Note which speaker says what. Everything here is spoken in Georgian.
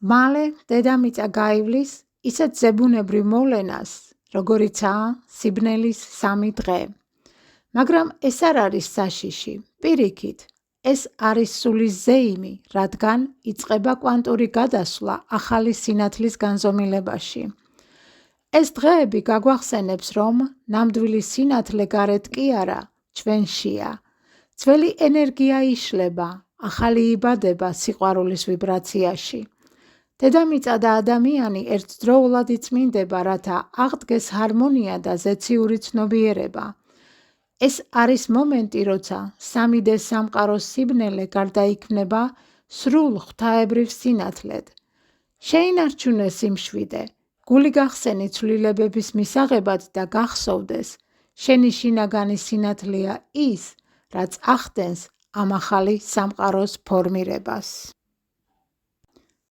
Speaker 1: მალე დედამიწა გაივლის ისეთ ზებუნებრივ მოვლენას, როგორიცაა სიბნელის 3 დღე. მაგრამ ეს არ არის საშიში, პირიქით, ეს არის სული ზეიმი, რადგან იწყება კვანტური გადასვლა ახალი სინათლის განზომილებაში. ეს დღეები გაგვახსენებს, რომ ნამდვილი სინათლე გარეთ კი არა, ჩვენშია. ძველი ენერგია იშლება, ახალი იბადება სიყვარულის ვიბრაციაში. დედამიწა და ადამიანი ერთდროულად იწმინდება, რათა აღდგეს ჰარმონია და ზეციური ცნობიერება. ეს არის მომენტი, როცა 3D სამყაროს სიბნელე გარდაიქმნება სრულ ღვთაებრივ სინათლედ. შეინარჩუნეს სიმშვიდე, გული გახსენი ცვლილებების მისაღებად და გახსოვდეს, შენი შინაგანი სინათლეა ის, რაც ახდენს ამ ახალი სამყაროს ფორმირებას.